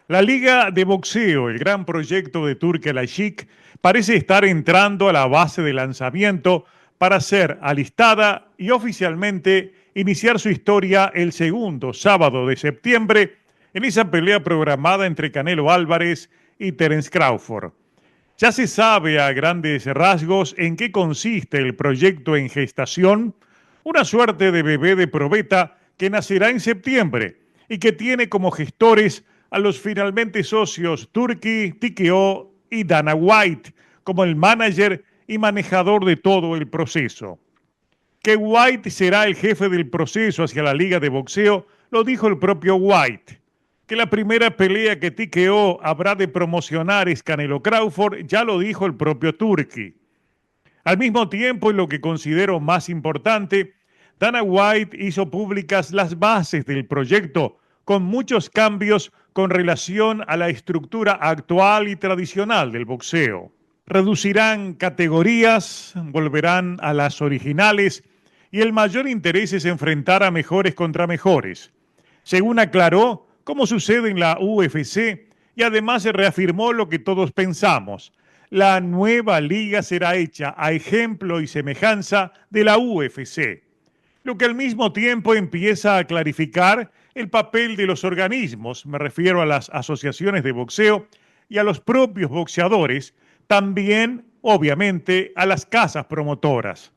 La Liga de Boxeo, el gran proyecto de Turki Al-Sheikh, parece estar entrando a la base de lanzamiento para ser alistada y oficialmente iniciar su historia el segundo sábado de septiembre en esa pelea programada entre Canelo Álvarez y Terence Crawford. Ya se sabe a grandes rasgos en qué consiste el proyecto en gestación, una suerte de bebé de probeta que nacerá en septiembre y que tiene como gestores a los finalmente socios Turki, TKO y Dana White como el manager y manejador de todo el proceso. Que White será el jefe del proceso hacia la liga de boxeo lo dijo el propio White. Que la primera pelea que TKO habrá de promocionar es Canelo Crawford, ya lo dijo el propio Turki. Al mismo tiempo, y lo que considero más importante, Dana White hizo públicas las bases del proyecto con muchos cambios con relación a la estructura actual y tradicional del boxeo. Reducirán categorías, volverán a las originales y el mayor interés es enfrentar a mejores contra mejores. Según aclaró, como sucede en la UFC, y además se reafirmó lo que todos pensamos. La nueva liga será hecha a ejemplo y semejanza de la UFC, lo que al mismo tiempo empieza a clarificar el papel de los organismos, me refiero a las asociaciones de boxeo y a los propios boxeadores, también, obviamente, a las casas promotoras.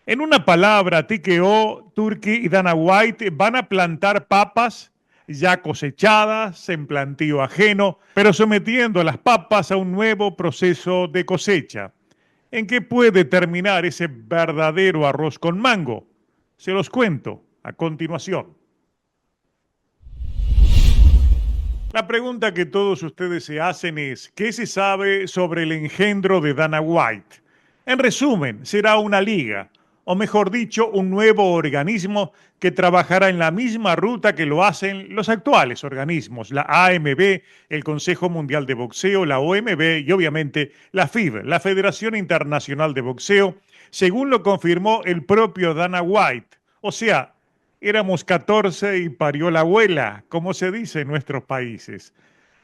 En una palabra, TKO, Turki y Dana White van a plantar papas ya cosechadas en plantío ajeno, pero sometiendo a las papas a un nuevo proceso de cosecha. ¿En qué puede terminar ese verdadero arroz con mango? Se los cuento a continuación. La pregunta que todos ustedes se hacen es, ¿qué se sabe sobre el engendro de Dana White? En resumen, será una liga, o mejor dicho, un nuevo organismo que trabajará en la misma ruta que lo hacen los actuales organismos, la AMB, el Consejo Mundial de Boxeo, la OMB y obviamente la FIB, la Federación Internacional de Boxeo, según lo confirmó el propio Dana White. O sea, éramos 14 y parió la abuela, como se dice en nuestros países.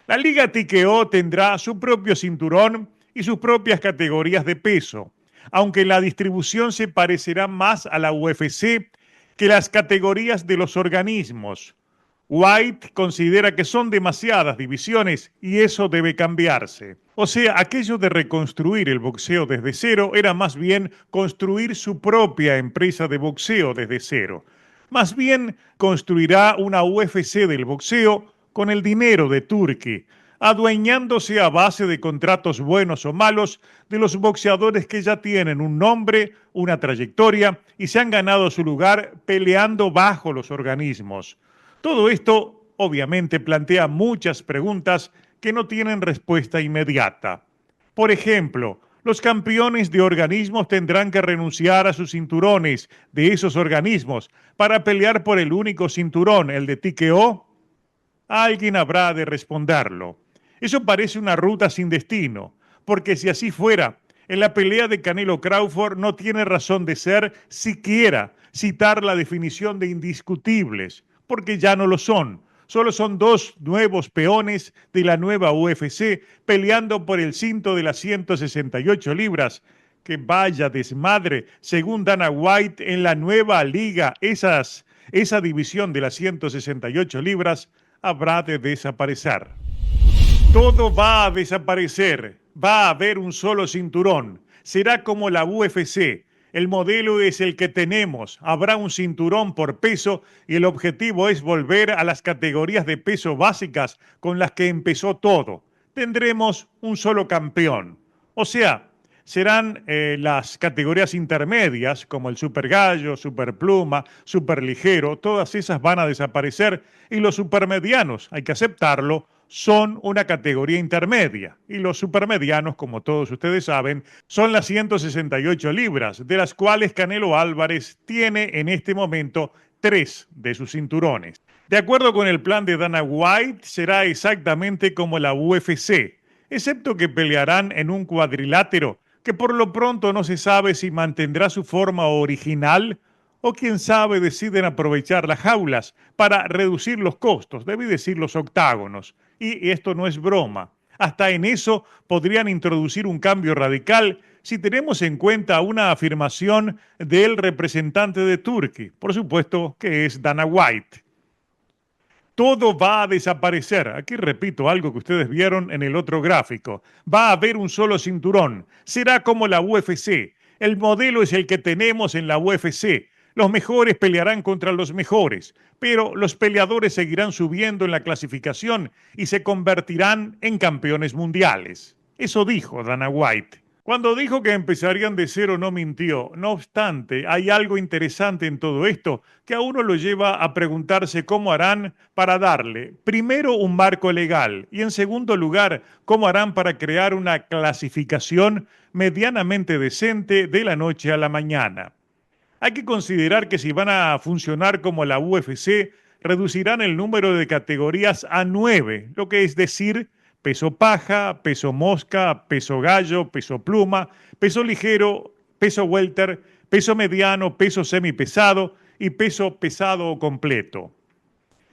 La Liga TKO tendrá su propio cinturón y sus propias categorías de peso, aunque la distribución se parecerá más a la UFC que las categorías de los organismos. White considera que son demasiadas divisiones y eso debe cambiarse. O sea, aquello de reconstruir el boxeo desde cero era más bien construir su propia empresa de boxeo desde cero. Más bien construirá una UFC del boxeo con el dinero de Turki, adueñándose a base de contratos buenos o malos de los boxeadores que ya tienen un nombre, una trayectoria y se han ganado su lugar peleando bajo los organismos. Todo esto obviamente plantea muchas preguntas que no tienen respuesta inmediata. Por ejemplo, los campeones de organismos tendrán que renunciar a sus cinturones de esos organismos para pelear por el único cinturón, el de TKO. Alguien habrá de responderlo. Eso parece una ruta sin destino, porque si así fuera, en la pelea de Canelo Crawford no tiene razón de ser siquiera citar la definición de indiscutibles, porque ya no lo son. Solo son dos nuevos peones de la nueva UFC peleando por el cinto de las 168 libras. Que vaya desmadre, según Dana White, en la nueva liga, esa división de las 168 libras habrá de desaparecer. Todo va a desaparecer, va a haber un solo cinturón, será como la UFC. El modelo es el que tenemos, habrá un cinturón por peso y el objetivo es volver a las categorías de peso básicas con las que empezó todo. Tendremos un solo campeón. O sea, serán las categorías intermedias como el super gallo, super pluma, super ligero, todas esas van a desaparecer y los supermedianos, hay que aceptarlo, son una categoría intermedia y los supermedianos, como todos ustedes saben, son las 168 libras, de las cuales Canelo Álvarez tiene en este momento 3 de sus cinturones. De acuerdo con el plan de Dana White, será exactamente como la UFC, excepto que pelearán en un cuadrilátero que por lo pronto no se sabe si mantendrá su forma original o quién sabe deciden aprovechar las jaulas para reducir los costos, debí decir los octágonos, Y esto no es broma. Hasta en eso podrían introducir un cambio radical si tenemos en cuenta una afirmación del representante de Turquía, por supuesto que es Dana White. Todo va a desaparecer. Aquí repito algo que ustedes vieron en el otro gráfico. Va a haber un solo cinturón. Será como la UFC. El modelo es el que tenemos en la UFC. Los mejores pelearán contra los mejores, pero los peleadores seguirán subiendo en la clasificación y se convertirán en campeones mundiales. Eso dijo Dana White. Cuando dijo que empezarían de cero no mintió. No obstante, hay algo interesante en todo esto que a uno lo lleva a preguntarse cómo harán para darle, primero, un marco legal y en segundo lugar, cómo harán para crear una clasificación medianamente decente de la noche a la mañana. Hay que considerar que si van a funcionar como la UFC, reducirán el número de categorías a 9, lo que es decir, peso paja, peso mosca, peso gallo, peso pluma, peso ligero, peso welter, peso mediano, peso semipesado y peso pesado o completo.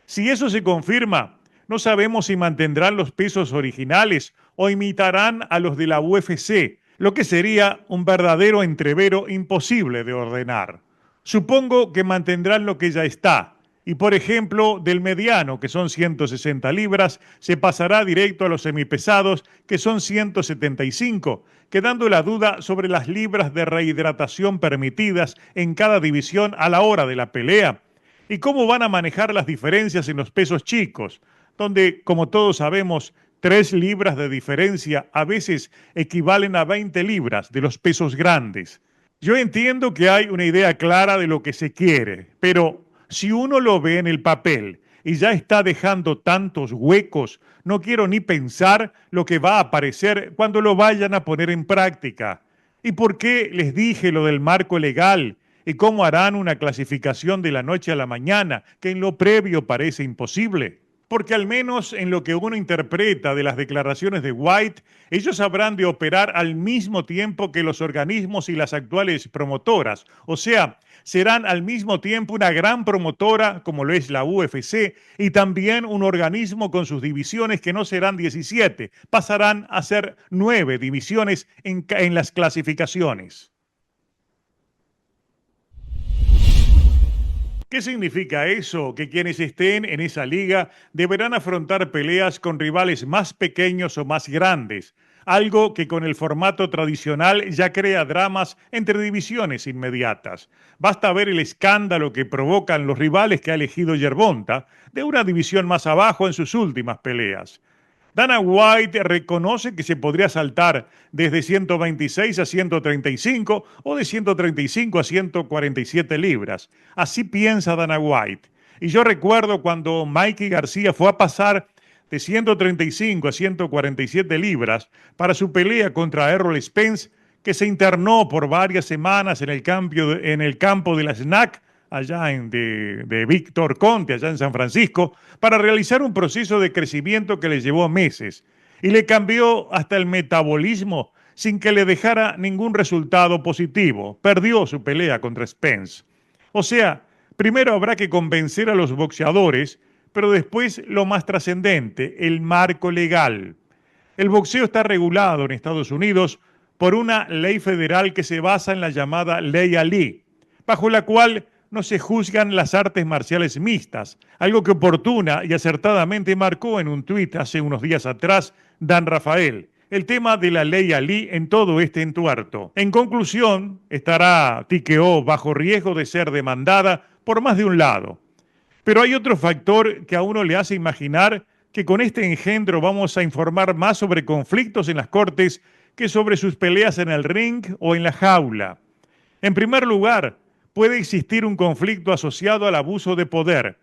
Si eso se confirma, no sabemos si mantendrán los pesos originales o imitarán a los de la UFC, lo que sería un verdadero entrevero imposible de ordenar. Supongo que mantendrán lo que ya está, y por ejemplo, del mediano, que son 160 libras, se pasará directo a los semipesados, que son 175, quedando la duda sobre las libras de rehidratación permitidas en cada división a la hora de la pelea. ¿Y cómo van a manejar las diferencias en los pesos chicos? Donde, como todos sabemos, 3 libras de diferencia a veces equivalen a 20 libras de los pesos grandes. Yo entiendo que hay una idea clara de lo que se quiere, pero si uno lo ve en el papel y ya está dejando tantos huecos, no quiero ni pensar lo que va a aparecer cuando lo vayan a poner en práctica. ¿Y por qué les dije lo del marco legal? ¿Y cómo harán una clasificación de la noche a la mañana, que en lo previo parece imposible? Porque al menos en lo que uno interpreta de las declaraciones de White, ellos habrán de operar al mismo tiempo que los organismos y las actuales promotoras. O sea, serán al mismo tiempo una gran promotora, como lo es la UFC, y también un organismo con sus divisiones que no serán 17, pasarán a ser 9 divisiones en las clasificaciones. ¿Qué significa eso? Que quienes estén en esa liga deberán afrontar peleas con rivales más pequeños o más grandes, algo que con el formato tradicional ya crea dramas entre divisiones inmediatas. Basta ver el escándalo que provocan los rivales que ha elegido Yerbonta de una división más abajo en sus últimas peleas. Dana White reconoce que se podría saltar desde 126 a 135 o de 135 a 147 libras. Así piensa Dana White. Y yo recuerdo cuando Mikey García fue a pasar de 135 a 147 libras para su pelea contra Errol Spence, que se internó por varias semanas en el campo de la SNAC de Víctor Conte, allá en San Francisco, para realizar un proceso de crecimiento que le llevó meses y le cambió hasta el metabolismo sin que le dejara ningún resultado positivo. Perdió su pelea contra Spence. O sea, primero habrá que convencer a los boxeadores, pero después lo más trascendente, el marco legal. El boxeo está regulado en Estados Unidos por una ley federal que se basa en la llamada Ley Ali, bajo la cual no se juzgan las artes marciales mixtas, algo que oportuna y acertadamente marcó en un tuit hace unos días atrás Dan Rafael, el tema de la ley Ali en todo este entuerto. En conclusión, estará TKO bajo riesgo de ser demandada por más de un lado. Pero hay otro factor que a uno le hace imaginar que con este engendro vamos a informar más sobre conflictos en las cortes que sobre sus peleas en el ring o en la jaula. En primer lugar, puede existir un conflicto asociado al abuso de poder,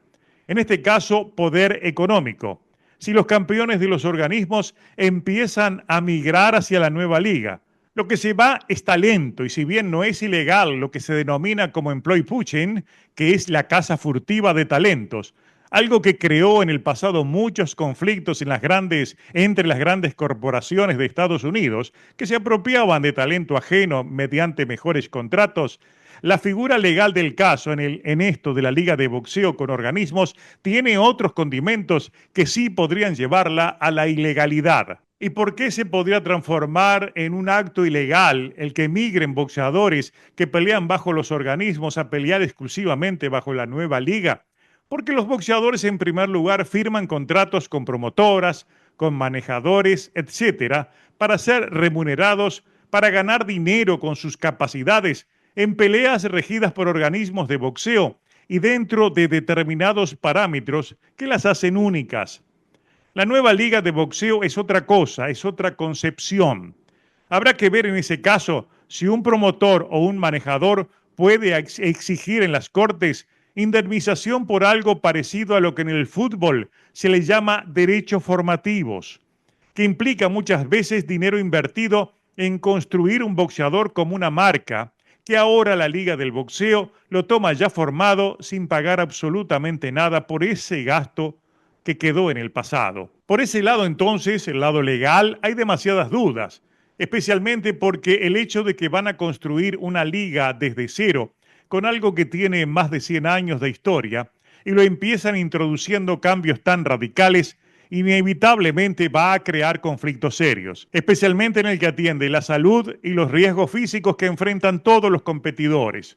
en este caso poder económico, si los campeones de los organismos empiezan a migrar hacia la nueva liga. Lo que se va es talento y si bien no es ilegal lo que se denomina como employee poaching, que es la caza furtiva de talentos, algo que creó en el pasado muchos conflictos entre las grandes corporaciones de Estados Unidos que se apropiaban de talento ajeno mediante mejores contratos. La figura legal del caso en esto de la Liga de Boxeo con Organismos tiene otros condimentos que sí podrían llevarla a la ilegalidad. ¿Y por qué se podría transformar en un acto ilegal el que migren boxeadores que pelean bajo los organismos a pelear exclusivamente bajo la nueva liga? Porque los boxeadores en primer lugar firman contratos con promotoras, con manejadores, etcétera, para ser remunerados, para ganar dinero con sus capacidades en peleas regidas por organismos de boxeo y dentro de determinados parámetros que las hacen únicas. La nueva liga de boxeo es otra cosa, es otra concepción. Habrá que ver en ese caso si un promotor o un manejador puede exigir en las cortes indemnización por algo parecido a lo que en el fútbol se le llama derechos formativos, que implica muchas veces dinero invertido en construir un boxeador como una marca, que ahora la Liga del Boxeo lo toma ya formado sin pagar absolutamente nada por ese gasto que quedó en el pasado. Por ese lado entonces, el lado legal, hay demasiadas dudas, especialmente porque el hecho de que van a construir una liga desde cero, con algo que tiene más de 100 años de historia, y lo empiezan introduciendo cambios tan radicales, inevitablemente va a crear conflictos serios, especialmente en el que atiende la salud y los riesgos físicos que enfrentan todos los competidores.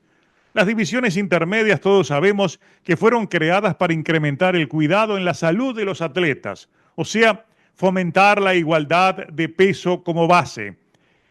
Las divisiones intermedias todos sabemos que fueron creadas para incrementar el cuidado en la salud de los atletas, o sea, fomentar la igualdad de peso como base.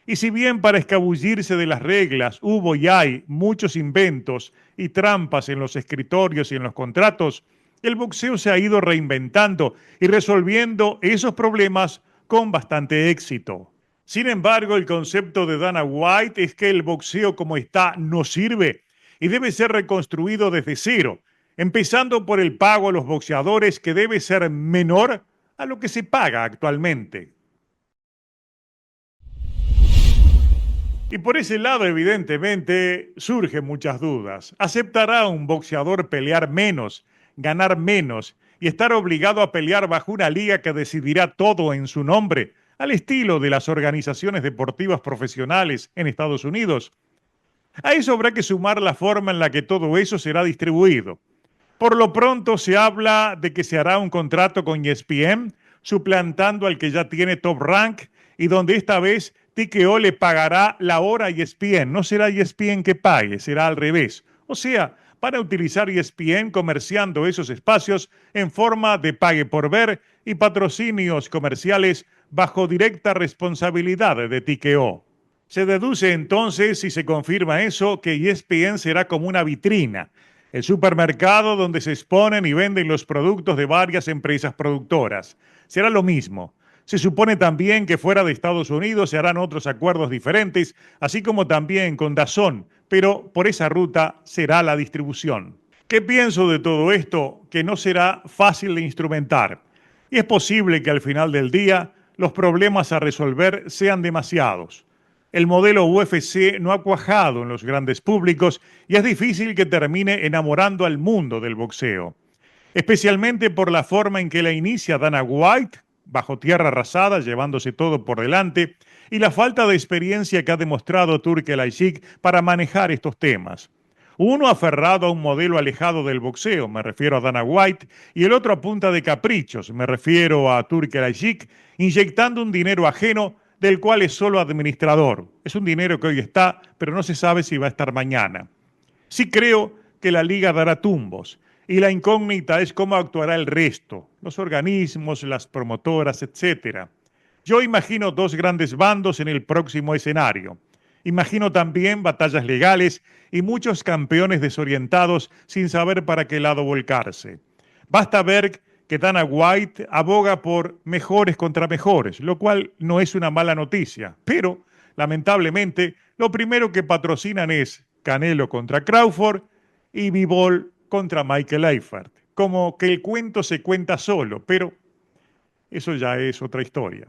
Y si bien para escabullirse de las reglas hubo y hay muchos inventos y trampas en los escritorios y en los contratos, el boxeo se ha ido reinventando y resolviendo esos problemas con bastante éxito. Sin embargo, el concepto de Dana White es que el boxeo como está no sirve y debe ser reconstruido desde cero, empezando por el pago a los boxeadores que debe ser menor a lo que se paga actualmente. Y por ese lado, evidentemente, surgen muchas dudas. ¿Aceptará un boxeador pelear menos, ganar menos y estar obligado a pelear bajo una liga que decidirá todo en su nombre, al estilo de las organizaciones deportivas profesionales en Estados Unidos? A eso habrá que sumar la forma en la que todo eso será distribuido. Por lo pronto se habla de que se hará un contrato con ESPN, suplantando al que ya tiene Top Rank, y donde esta vez TKO le pagará la hora a ESPN. No será ESPN que pague, será al revés. O sea, para utilizar ESPN comerciando esos espacios en forma de pague por ver y patrocinios comerciales bajo directa responsabilidad de TKO. Se deduce entonces, si se confirma eso, que ESPN será como una vitrina, el supermercado donde se exponen y venden los productos de varias empresas productoras. Será lo mismo. Se supone también que fuera de Estados Unidos se harán otros acuerdos diferentes, así como también con DAZN, pero por esa ruta será la distribución. ¿Qué pienso de todo esto? Que no será fácil de instrumentar. Y es posible que al final del día los problemas a resolver sean demasiados. El modelo UFC no ha cuajado en los grandes públicos y es difícil que termine enamorando al mundo del boxeo, especialmente por la forma en que la inicia Dana White, bajo tierra arrasada, llevándose todo por delante, y la falta de experiencia que ha demostrado Turki Al-Sheikh para manejar estos temas. Uno aferrado a un modelo alejado del boxeo, me refiero a Dana White, y el otro a punta de caprichos, me refiero a Turki Al-Sheikh, inyectando un dinero ajeno del cual es solo administrador. Es un dinero que hoy está, pero no se sabe si va a estar mañana. Sí creo que la liga dará tumbos y la incógnita es cómo actuará el resto, los organismos, las promotoras, etcétera. Yo imagino dos grandes bandos en el próximo escenario. Imagino también batallas legales y muchos campeones desorientados sin saber para qué lado volcarse. Basta ver que Dana White aboga por mejores contra mejores, lo cual no es una mala noticia, pero lamentablemente lo primero que patrocinan es Canelo contra Crawford y Bivol contra Michael Eifert. Como que el cuento se cuenta solo, pero eso ya es otra historia.